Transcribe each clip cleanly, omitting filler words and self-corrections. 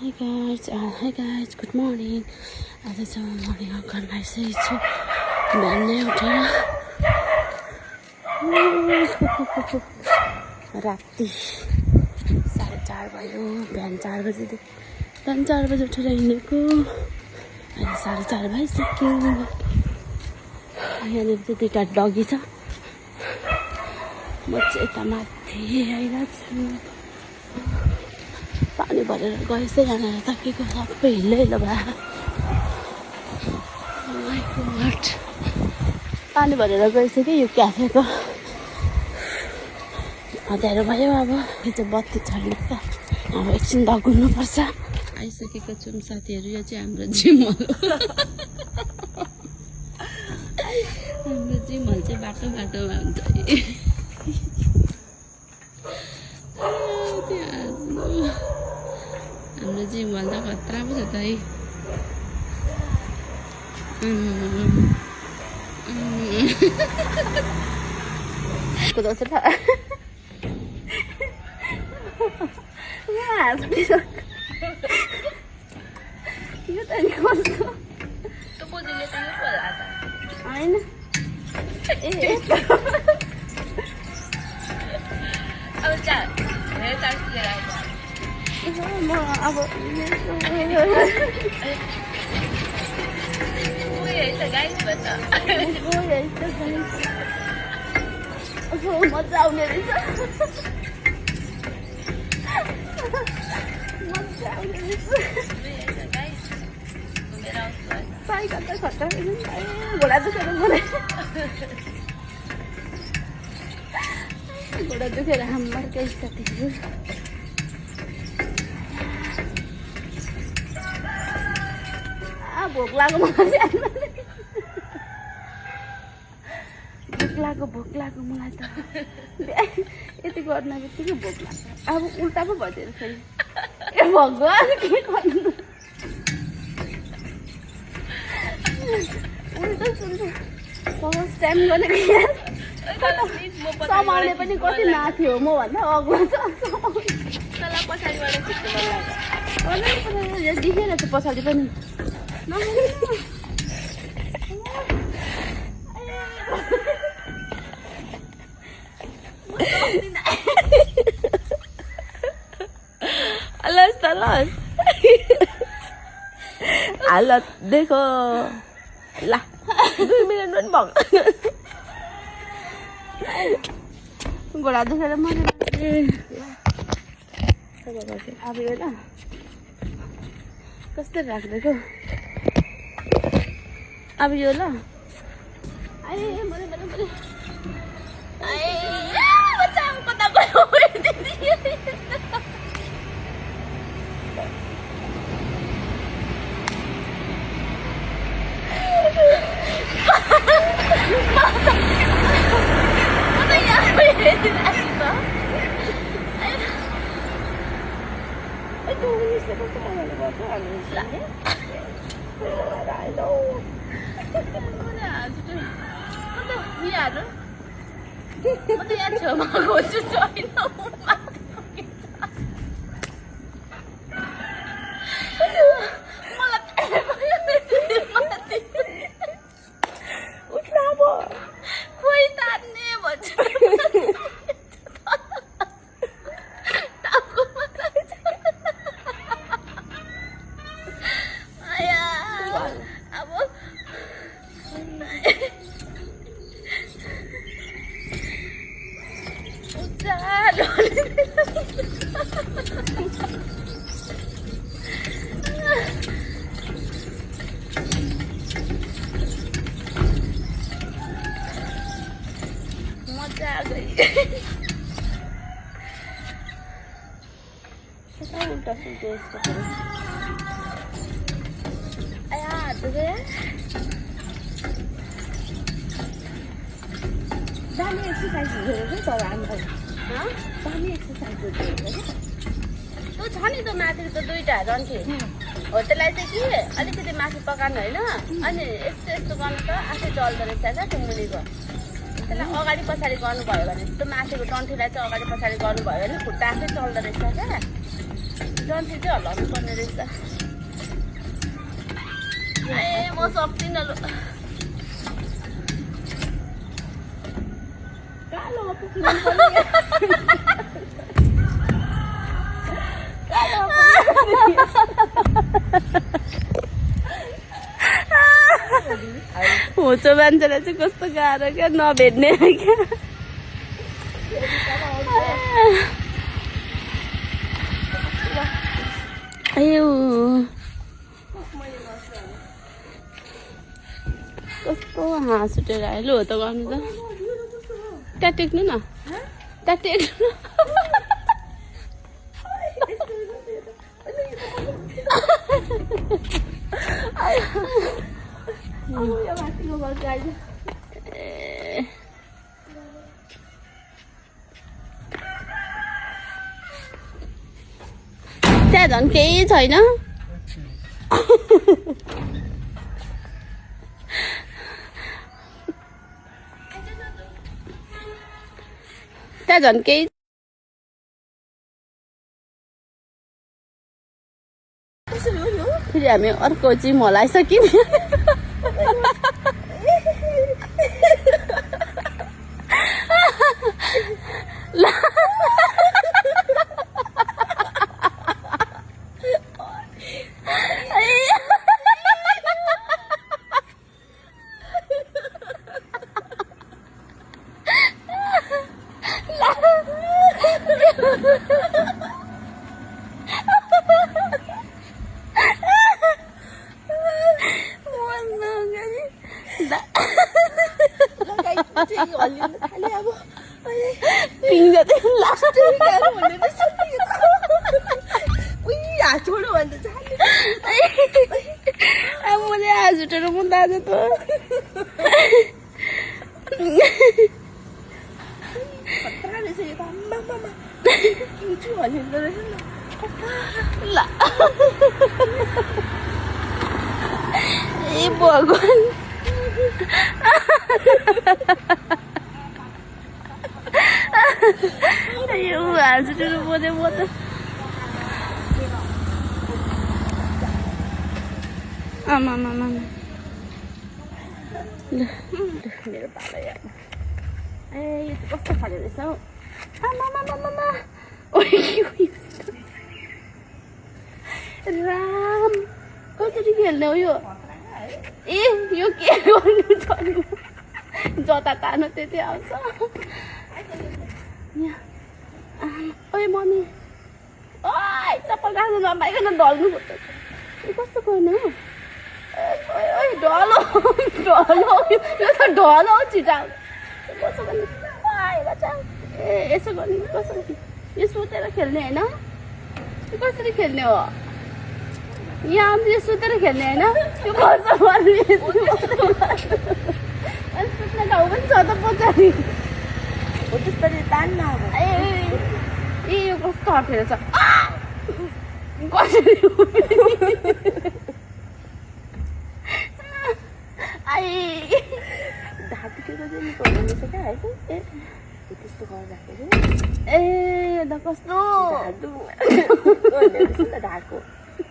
Hi guys, good morning. आज चाहिँ म मर्निङ वक गर्न आइसकेको छु। बिहानै उठेर राति 4:30 भयो। बिहान 4 बजे उठेर हिँडेको। अहिले 4:30 भइसक्यो। यहाँनिर चाहिँ 2टा डगी छ। म चाहिँ यता माथि आइरहेको छु। पानी भरेर गएछ यहाँनिर त के को सबै हिलो भयो। पानी भरेर गएछ कि यो क्याफेको। अँध्यारो भयो। अब यो चाहिँ बत्ती छर्ने त। अब एकछिन दगुर्नुपर्छ। आइसकेको छौँ साथीहरू। यो चाहिँ हाम्रो जिम हल हो। हाम्रो जिम हल चाहिँ बाटोमा हुन्छ। हाम्रो जिम हल त खतरा पो छ त है। कुदाउँछ त। यो त नि कस्तो त बुझ्ने त यो होला त हैन। अब चा हेर तार लिएर आउँछ। म अब मजा आउने रहेछ। साइकल त खट्टा घोडा दुखेर घोडा दुखेर हाम्रो केही साथीहरू। भोक लाग्यो मलाई त। यति गर्न बित्तिकै भोक लाग्छ। अब उल्टा पो भइदिएर फेरि ए भगवान् के गर्नु। उल्टो सुल्टो स्ट्यान्ड गरेको समाउने पनि कति नाथ्यो म भन्दा अग्लो छ। देखेर छ पछाडि पनि। लस हालत देखो ला 2 मिनट पनि भग घोडा दुखेर मरेर। अब यो ल कस्तो राख्दैको। अब यो ल कता गयो। उल्टा सुल्टा यस्तो दामी एक्सर्साइज हुँदो रहेछ तर हामीलाई। दामी एक्सर्साइज हुँदो रहेछ त्यो छ नि त माथि त 2टा रन्थे हो। त्यसलाई चाहिँ कि अलिकति माथि पकाउनु होइन। अनि यस्तो यस्तो गर्नु त आफै चल्दो रहेछ क्या त्यो मुनिको। त्यसलाई अगाडि पछाडि गर्नुभयो भने त्यो माथिको टन्ठीलाई चाहिँ अगाडि पछाडि गर्नुभयो भने खुट्टा आफै चल्दो रहेछ क्या। जन्ती चाहिँ हल्लाउनु पर्ने रहेछ ए म सक्दिनँ लु कालोमा पुग्नु पर्ने होचो मान्छेलाई चाहिँ कस्तो गाह्रो क्या नभेट्ने क्या आयो कस्तो हाँस उठेर आयो लु हो त गर्नु त त्यहाँ टेक्नु न त्यहाँ टेक्नु त्यहाँ झन् केही छैन त्यहाँ झन् केही फेरि हामी अर्को जिम हलाइसक्यौँ ए भगवान यो हाँसुटुरु बोले म त आमा मेरो पालो यार ए यो चाहिँ कस्तो खाले रहेछ हौ आमा राम कसरी खेल्ने हो यो ए यो के गर्नु चल्नु जता तानो त्यति आउँछ ओए मम्मी ओइ चप्पल राख्नु नपाइकन ढल्नु पर्छ कस्तो गर्ने हो ओइ ढलो यो त ढलो हो छिटा कसो गर्ने ए यसो गर्ने कसरी यो सुतेर खेल्ने होइन यो कसरी खेल्ने हो यहाँ आउँछ यो सुतेर खेल्ने होइन यो कसो गर्ने अनि सुत्ने ठाउँ पनि छ त पछाडि हो त्यसरी तान्न ए यो कस्तो अप्ठ्यारो छ कसरी आई ढाकिएको चाहिँ निकाल्नु क्या है ए त्यस्तो गर्दाखेरि ए त कस्तो ढाको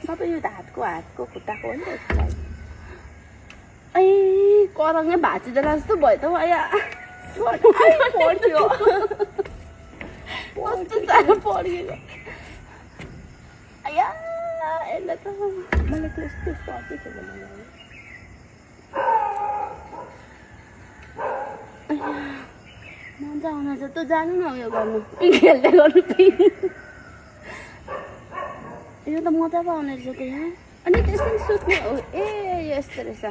सबै यो हातको खुट्टाको हो नि त ए करङै भाँचिँदैन जस्तो भयो त आया पढ्थ्यो कस्तो साह्रो पढिएको आया यसलाई त मलाई त्यस्तो अझै खेल्न मन लाग्यो मजा आउँछ त जानु न उयो गर्नु खेल्दै गर्नु यो त मजा पो आउने रहेछ त यहाँ अनि त्यसरी सुत्ने हो ए यस्तो रहेछ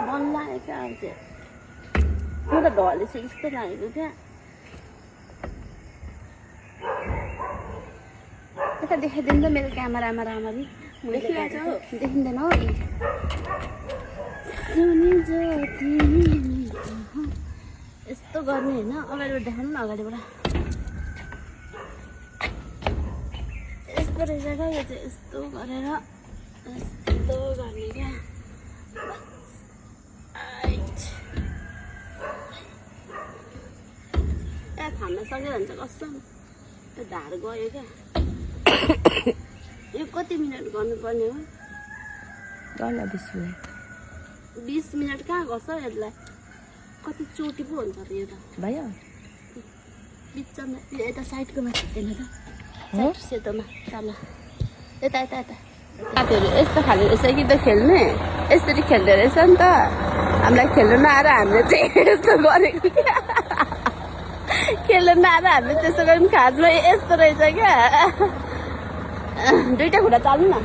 मन लागेको अब चाहिँ म त ढलेछु जस्तो लागेको क्या यता देखाइदिनु त मेरो क्यामेरामा राम्ररी देखिँदैन हो यस्तो गर्ने होइन अगाडिबाट देखाउनु न अगाडिबाट यस्तो रहेछ क्या यो चाहिँ यस्तो गरेर यस्तो गर्ने क्या थाम्न सक्यो भने चाहिँ कस्तो त्यो ढाड गयो क्या यो कति मिनट गर्नुपर्ने हो? गर्न 20 मिनट 20 मिनट कहाँ गर्छ यसलाई? कति चोटी पो हुन्छ त यो त भयो बिचमा यता साइडकोमा छिट्दैन त हो सेतोमा तल यता यता यता साथीहरू यस्तो खाले रहेछ कि त खेल्ने यसरी खेल्दो रहेछ नि त हामीलाई खेल्नु नआएर हामीले चाहिँ यस्तो गरेको क्या खेल्नु नआएर हामीले त्यसो गऱ्यौँ खासमा यस्तो रहेछ क्या दुईटा खुट्टा चाल्नु न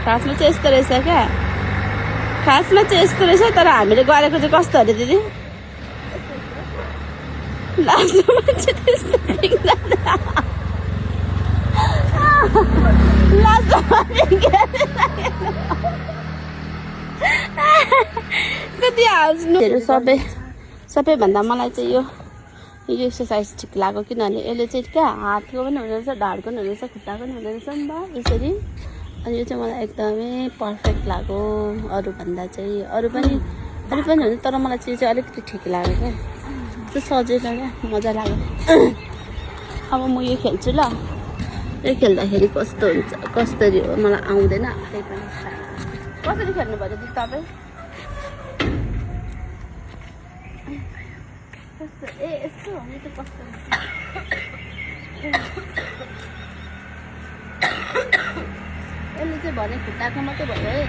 खासमा चाहिँ यस्तो रहेछ क्या खासमा चाहिँ यस्तो रहेछ तर हामीले गरेको चाहिँ कस्तो अरे दिदी लास्टमा चाहिँ त्यस्तो कति हाँस्नुहरू सबैभन्दा मलाई चाहिँ यो एक्सर्साइज ठिक लाग्यो किनभने यसले चाहिँ क्या हातको पनि हुँदो रहेछ ढाडको पनि हुँदो रहेछ खुट्टाको पनि हुँदो रहेछ नि त यसरी अनि यो चाहिँ मलाई एकदमै पर्फेक्ट लाग्यो अरूभन्दा चाहिँ अरू पनि हुन्छ तर मलाई चाहिँ अलिकति ठिक लाग्यो क्या त्यो सजिलो क्या मजा लाग्यो अब म यो खेल्छु ल यो खेल्दाखेरि कस्तो हुन्छ कसरी हो मलाई आउँदैन त्यही पनि कसरी खेल्नु पर्यो दिदी तपाईँ कस्तो ए यस्तो हो नि त कस्तो यसले चाहिँ भने खुट्टाको मात्रै भयो है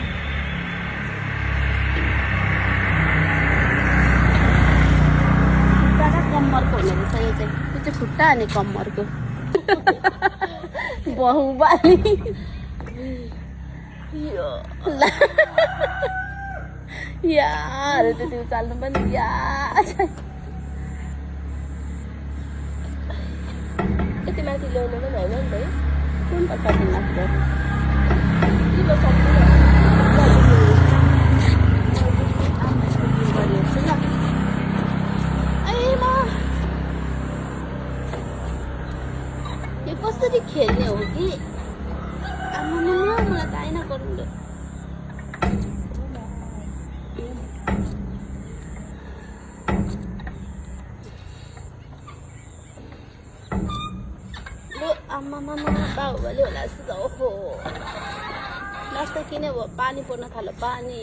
खुट्टा र कम्मरको हुने रहेछ यो चाहिँ खुट्टा अनि कम्मरको बहुबाली यार त्यति उचाल्नु पनि यति माथि ल्याउनु पनि होइन नि त कुन प्रकारले लाग्छ यो कसरी खेल्ने हो कि मलाई त आएन गरौँ आमा बाहुबली होला जस्तो ओहो लास्ट किन भयो पानी पर्न थाल्यो पानी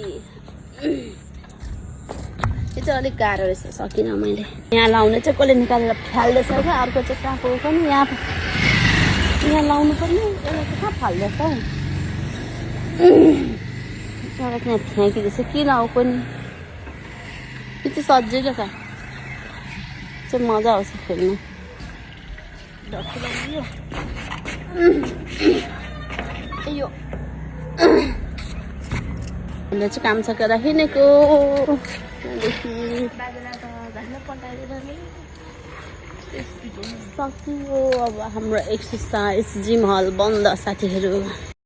यो चाहिँ अलिक गाह्रो रहेछ सकिनँ मैले यहाँ लाउने चाहिँ कसले निकालेर फाल्दैछ क्या अर्को चाहिँ कहाँ पुग्यो पनि यहाँ लाउनु पर्ने यसलाई चाहिँ कहाँ फाल्दैछ हौ एउटा त्यहाँ फ्याँकिँदैछ किन हो पनि यो चाहिँ सजिलो छ चाहिँ मजा आउँछ खेल्नु यो उसले चाहिँ काम सकेर हिँडेको सक्यो अब हाम्रो एक्सर्साइज जिम हल बन्द साथीहरू